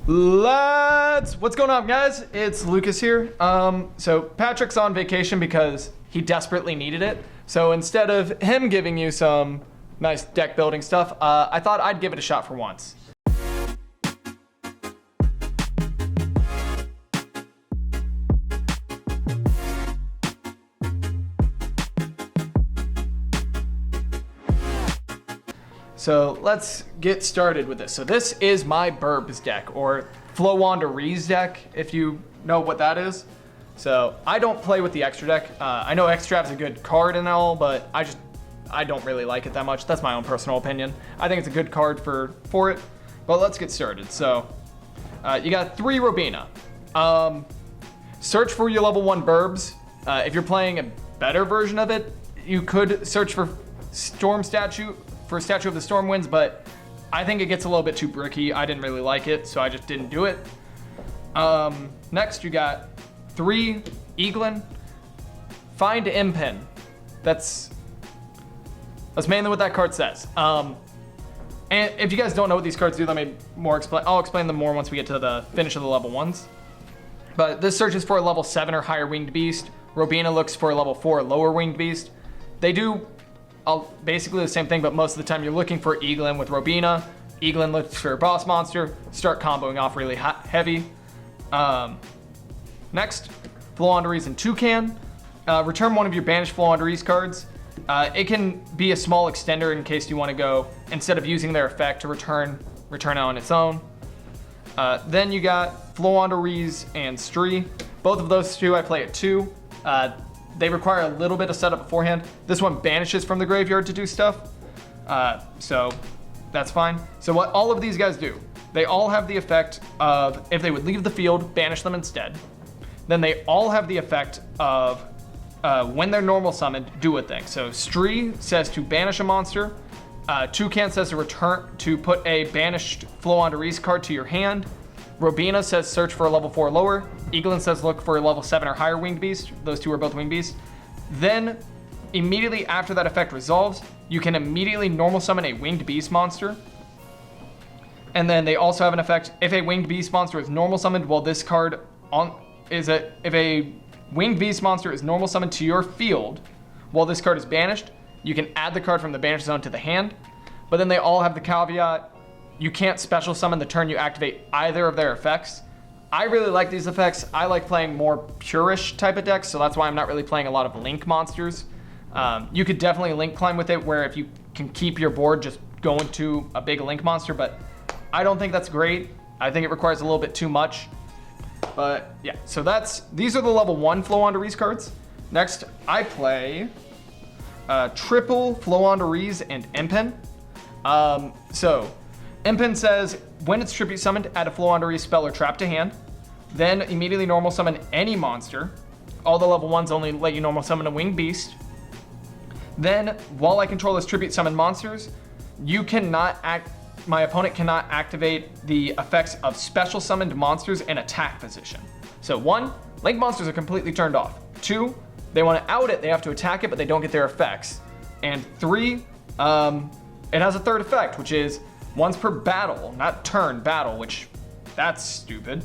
What's going on, guys? It's Lucas here. So Patrick's on vacation because he desperately needed it. So instead of him giving you some nice deck building stuff, I thought I'd give it a shot for once. So let's get started with this. So this is my birbs deck, or Floowandereeze deck, if you know what that is. So I don't play with the extra deck. I know Extra's a good card and all, but I don't really like it that much. That's my own personal opinion. I think it's a good card for it, but let's get started. So you got 3 Robina. Search for your level 1 birbs. If you're playing a better version of it, you could search for Storm Statue, for Statue of the Stormwinds, but I think it gets a little bit too bricky. I didn't really like it, so I just didn't do it. Next, you got 3 Eaglin. Find Impin. That's mainly what that card says. And if you guys don't know what these cards do, I'll explain them more once we get to the finish of the level 1s. But this searches for a level 7 or higher winged beast. Robina looks for a level 4 or lower winged beast. They do basically the same thing, but most of the time you're looking for Eaglin with Robina. Eaglin looks for a boss monster. Start comboing off really heavy. Next, Floowandereeze and Toucan. Return one of your banished Floowandereeze cards. It can be a small extender in case you want to go, instead of using their effect to return it on its own. Then you got Floowandereeze and Stree. Both of those two I play at 2. They require a little bit of setup beforehand. This one banishes from the graveyard to do stuff, so that's fine. So what all of these guys do, they all have the effect of, if they would leave the field, banish them instead. Then they all have the effect of, when they're normal summoned, do a thing. So Stree says to banish a monster. Toucan says to put a banished Floowandereeze card to your hand. Robina says search for a level 4 or lower. Eaglin says look for a level 7 or higher winged beast. Those two are both winged beasts. Then, immediately after that effect resolves, you can immediately normal summon a winged beast monster. And then they also have an effect, if a winged beast monster is normal summoned while this card if a winged beast monster is normal summoned to your field while this card is banished, you can add the card from the banish zone to the hand. But then they all have the caveat, you can't special summon the turn you activate either of their effects. I really like these effects. I like playing more purish type of decks, so that's why I'm not really playing a lot of link monsters. You could definitely link climb with it, where if you can keep your board just going to a big link monster, but I don't think that's great. I think it requires a little bit too much. But yeah, so these are the level 1 Floowandereeze cards. Next, I play triple Floowandereeze and Impin. So Impin says, when it's tribute summoned, add a Floowandereeze spell or trap to hand. Then immediately normal summon any monster. All the level 1s only let you normal summon a winged beast. Then, while I control this tribute summon monsters, my opponent cannot activate the effects of special summoned monsters in attack position. So 1, link monsters are completely turned off. 2, they want to out it, they have to attack it, but they don't get their effects. And 3, it has a third effect, which is once per battle, not turn, battle, which that's stupid.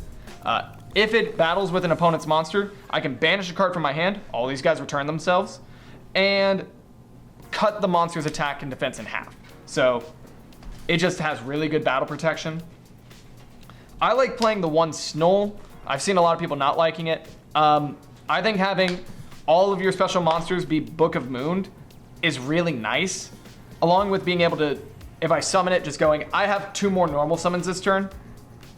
If it battles with an opponent's monster, I can banish a card from my hand, all these guys return themselves, and cut the monster's attack and defense in half. So it just has really good battle protection. I like playing the 1 Snoll. I've seen a lot of people not liking it. I think having all of your special monsters be Book of Mooned is really nice, along with being able to, if I summon it, just going, I have 2 more normal summons this turn.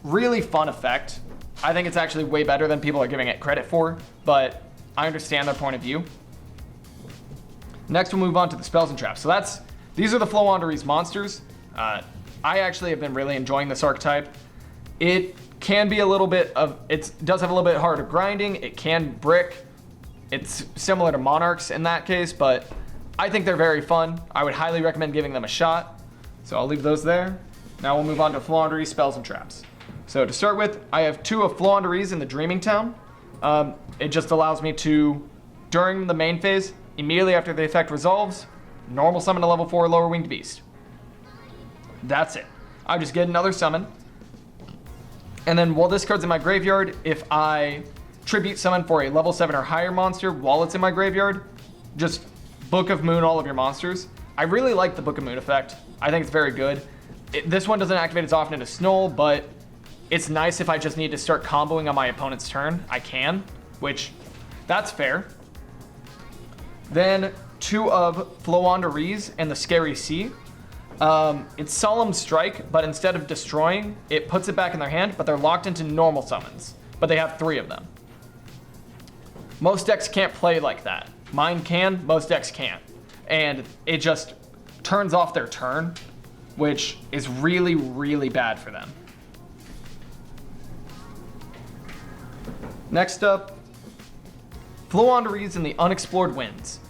Really fun effect. I think it's actually way better than people are giving it credit for, but I understand their point of view. Next, we'll move on to the spells and traps. So these are the Floowandereeze monsters. I actually have been really enjoying this archetype. It can be it does have a little bit harder grinding. It can brick. It's similar to Monarchs in that case, but I think they're very fun. I would highly recommend giving them a shot. So I'll leave those there. Now we'll move on to Floowandereeze spells and traps. So to start with, I have 2 of Floowandereeze in the Dreaming Town. It just allows me to, during the main phase, immediately after the effect resolves, normal summon a level 4 lower winged beast. That's it. I just get another summon. And then while this card's in my graveyard, if I tribute summon for a level 7 or higher monster while it's in my graveyard, just Book of Moon all of your monsters. I really like the Book of Moon effect. I think it's very good. This one doesn't activate as often as Snow, but it's nice if I just need to start comboing on my opponent's turn. I can, which that's fair. Then 2 of Floowandereeze and the Scary Sea. It's Solemn Strike, but instead of destroying, it puts it back in their hand, but they're locked into normal summons. But they have 3 of them. Most decks can't play like that. Mine can, most decks can't. And it just turns off their turn, which is really, really bad for them. Next up, Floowandereeze and the Unexplored Winds.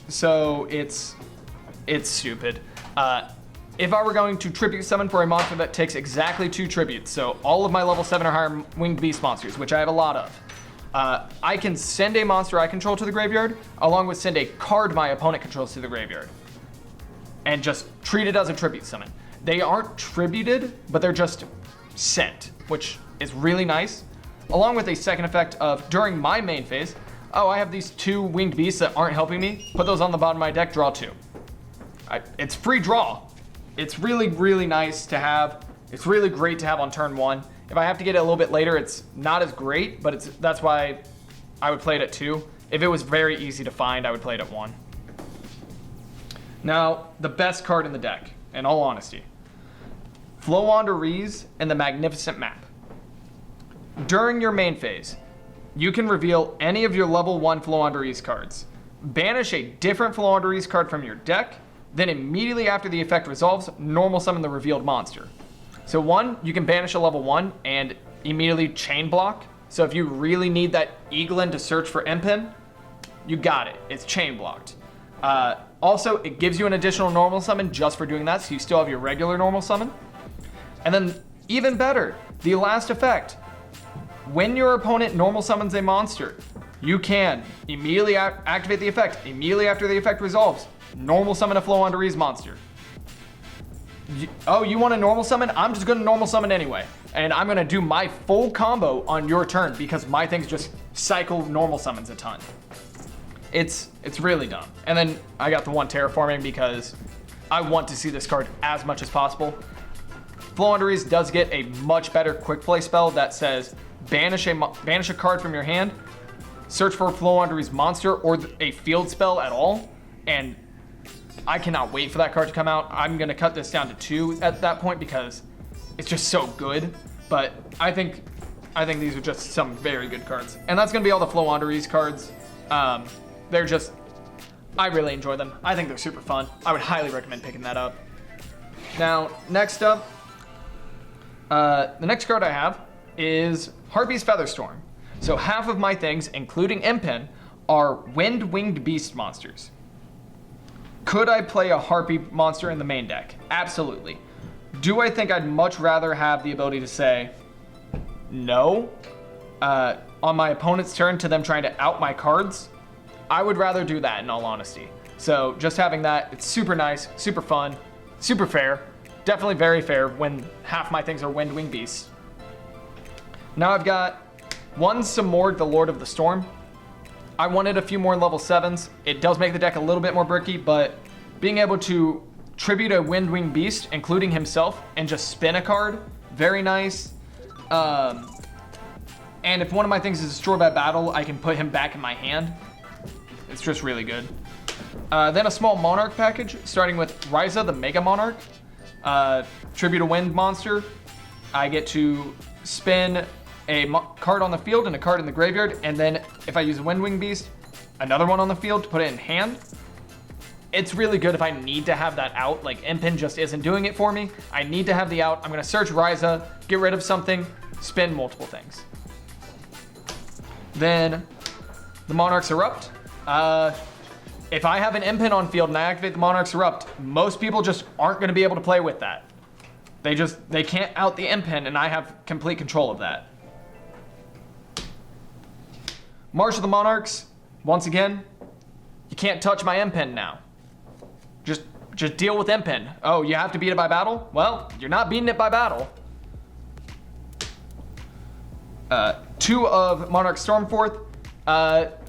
So it's stupid. If I were going to tribute summon for a monster that takes exactly 2 tributes, so all of my level 7 or higher winged beast monsters, which I have a lot of, I can send a monster I control to the graveyard, along with send a card my opponent controls to the graveyard, and just treat it as a tribute summon. They aren't tributed, but they're just sent, which is really nice. Along with a second effect of, during my main phase, oh, I have these 2 winged beasts that aren't helping me, put those on the bottom of my deck, draw 2. It's free draw. It's really, really nice to have. It's really great to have on turn 1. If I have to get it a little bit later, it's not as great, but that's why I would play it at 2. If it was very easy to find, I would play it at 1. Now, the best card in the deck, in all honesty. Floowandereeze and the Magnificent Map. During your main phase, you can reveal any of your level 1 Floowandereeze cards. Banish a different Floowandereeze card from your deck, then immediately after the effect resolves, normal summon the revealed monster. So 1, you can banish a level 1 and immediately chain block. So if you really need that Eaglin to search for Impin, you got it. It's chain blocked. Also, it gives you an additional normal summon just for doing that, so you still have your regular normal summon. And then, even better, the last effect. When your opponent normal summons a monster, you can immediately activate the effect. Immediately after the effect resolves, normal summon a Floowandereeze monster. You want a normal summon? I'm just gonna normal summon anyway. And I'm gonna do my full combo on your turn because my things just cycle normal summons a ton. It's really dumb. And then I got the 1 terraforming because I want to see this card as much as possible. Floowandereeze does get a much better quick play spell that says banish a card from your hand, search for a Floowandereeze monster or a field spell at all, and I cannot wait for that card to come out. I'm gonna cut this down to 2 at that point because it's just so good. But I think these are just some very good cards. And that's gonna be all the Floowandereeze cards. They're just, I really enjoy them. I think they're super fun. I would highly recommend picking that up. Now, next up, the next card I have is HARPIE'S Featherstorm. So half of my things, including Impin, are Winged Beast monsters. Could I play a Harpie monster in the main deck? Absolutely. Do I think I'd much rather have the ability to say no on my opponent's turn to them trying to out my cards? I would rather do that in all honesty. So just having that, it's super nice, super fun, super fair. Definitely very fair when half my things are Winged Beasts. Now I've got 1 Simorgh, the Lord of the Storm. I wanted a few more level 7s. It does make the deck a little bit more bricky, but being able to tribute a Winged Beast, including himself, and just spin a card, very nice. And if one of my things is destroyed by battle, I can put him back in my hand. It's just really good. Then a small Monarch package, starting with Ryza, the Mega Monarch. Tribute a wind monster. I get to spin a card on the field and a card in the graveyard, and then if I use a Winged Beast, another one on the field to put it in hand. It's really good if I need to have that out, like Impin just isn't doing it for me. I need to have the out. I'm gonna search Ryza, get rid of something, spin multiple things. Then the Monarchs Erupt. If I have an Impin on field and I activate the Monarchs Erupt, most people just aren't gonna be able to play with that. They can't out the Impin, and I have complete control of that. March of the Monarchs, once again, you can't touch my Impin now. Just deal with Impin. Oh, you have to beat it by battle? Well, you're not beating it by battle. 2 of Monarchs Stormforth.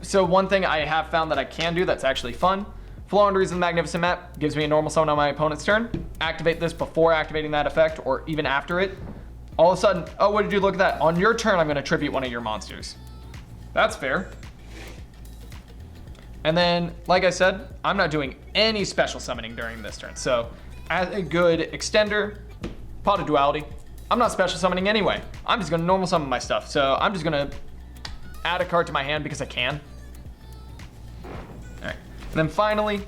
So one thing I have found that I can do that's actually fun. Floowandereeze in the Magnificent Map gives me a normal summon on my opponent's turn. Activate this before activating that effect or even after it. All of a sudden, oh, what did you look at that? On your turn, I'm going to tribute one of your monsters. That's fair. And then, like I said, I'm not doing any special summoning during this turn. So as a good extender, Pot of Duality, I'm not special summoning anyway. I'm just going to normal summon my stuff. So I'm just going to add a card to my hand because I can. All right. And then finally,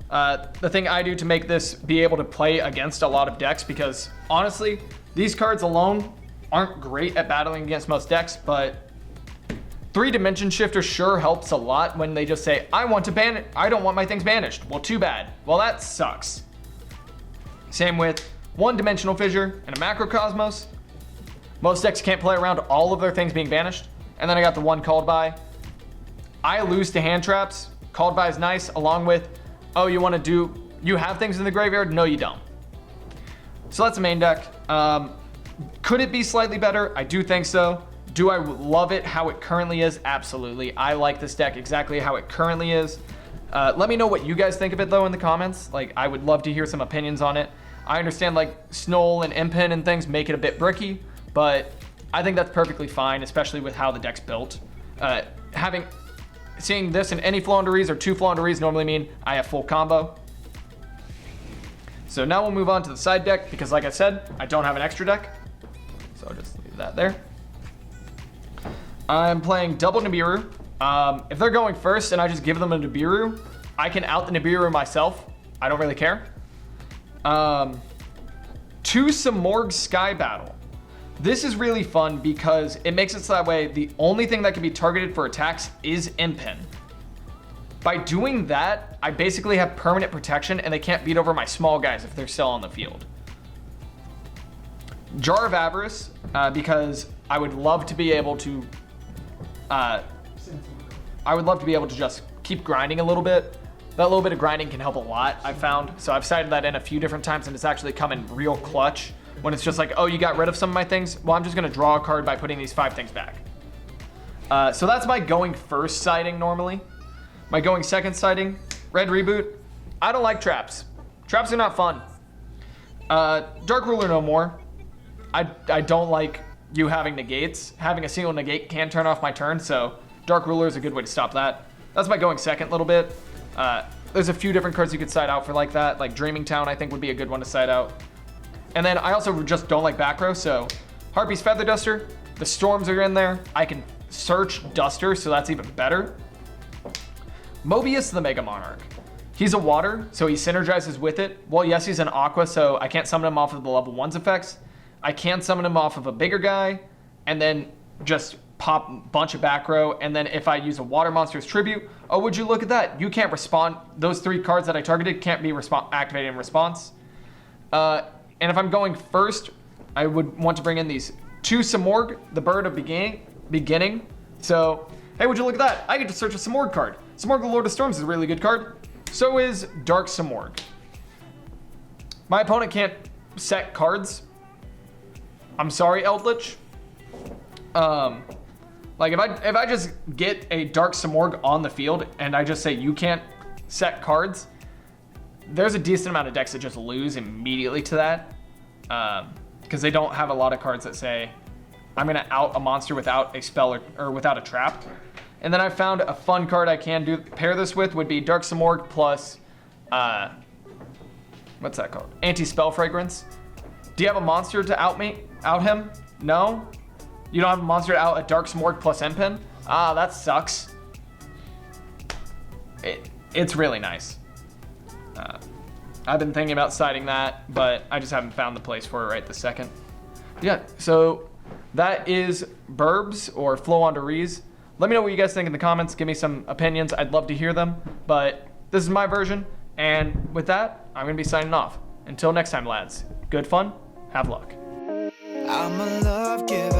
the thing I do to make this be able to play against a lot of decks, because honestly, these cards alone aren't great at battling against most decks, but 3-Dimension Shifter sure helps a lot when they just say, I don't want my things banished. Well, too bad. Well, that sucks. Same with 1-Dimensional Fissure and a Macrocosmos. Most decks can't play around all of their things being banished. And then I got the 1 Called By. I lose to hand traps. Called By is nice, along with, oh, you have things in the graveyard? No, you don't. So that's the main deck. Could it be slightly better? I do think so. Do I love it how it currently is? Absolutely. I like this deck exactly how it currently is. Let me know what you guys think of it though in the comments. Like, I would love to hear some opinions on it. I understand like Snoll and Impin and things make it a bit bricky, but I think that's perfectly fine, especially with how the deck's built. Seeing this in any Floowandereeze or 2 Floowandereeze normally mean I have full combo. So now we'll move on to the side deck because, like I said, I don't have an extra deck. So I'll just leave that there. I'm playing double Nibiru. If they're going first and I just give them a Nibiru, I can out the Nibiru myself. I don't really care. 2 Simorgh Sky Battle. This is really fun because it makes it so that way the only thing that can be targeted for attacks is Impin. By doing that, I basically have permanent protection and they can't beat over my small guys if they're still on the field. Jar of Avarice, because I would love to be able to just keep grinding a little bit. That little bit of grinding can help a lot, I've found. So I've cited that in a few different times and it's actually come in real clutch. When it's just like, oh, you got rid of some of my things? Well, I'm just gonna draw a card by putting these 5 things back. So that's my going first sighting normally. My going second sighting, Red Reboot. I don't like traps. Traps are not fun. Dark Ruler no more. I don't like you having negates. Having a single negate can turn off my turn, so Dark Ruler is a good way to stop that. That's my going second little bit. There's a few different cards you could side out for like that. Like Dreaming Town I think would be a good one to side out. And then I also just don't like back row, so HARPIE'S Feather Duster, the Storms are in there. I can search Duster, so that's even better. Mobius the Mega Monarch. He's a water, so he synergizes with it. Well, yes, he's an aqua, so I can't summon him off of the level 1's effects. I can summon him off of a bigger guy, and then just pop a bunch of back row, and then if I use a water monster's tribute, oh, would you look at that? You can't respond. Those 3 cards that I targeted can't be activated in response. And if I'm going first, I would want to bring in these 2 Simorgh, the Bird of Beginning. So, hey, would you look at that? I get to search a Simorgh card. Simorgh the Lord of Storms is a really good card. So is Dark Simorgh. My opponent can't set cards. I'm sorry, Eldritch. Like if I just get a Dark Simorgh on the field and I just say you can't set cards, there's a decent amount of decks that just lose immediately to that, because they don't have a lot of cards that say I'm gonna out a monster without a spell or without a trap. And then I found a fun card I can pair this with would be Dark Simorgh plus what's that called? Anti-Spell Fragrance. Do you have a monster to out him? No? You don't have a monster to out a Dark Simorgh plus Impin? Ah, that sucks. It's really nice. I've been thinking about citing that, but I just haven't found the place for it right this second. Yeah, so that is Birbs or Floowandereeze. Let me know what you guys think in the comments. Give me some opinions. I'd love to hear them, but this is my version. And with that, I'm gonna be signing off. Until next time, lads. Good fun, have luck. I'm a love giver.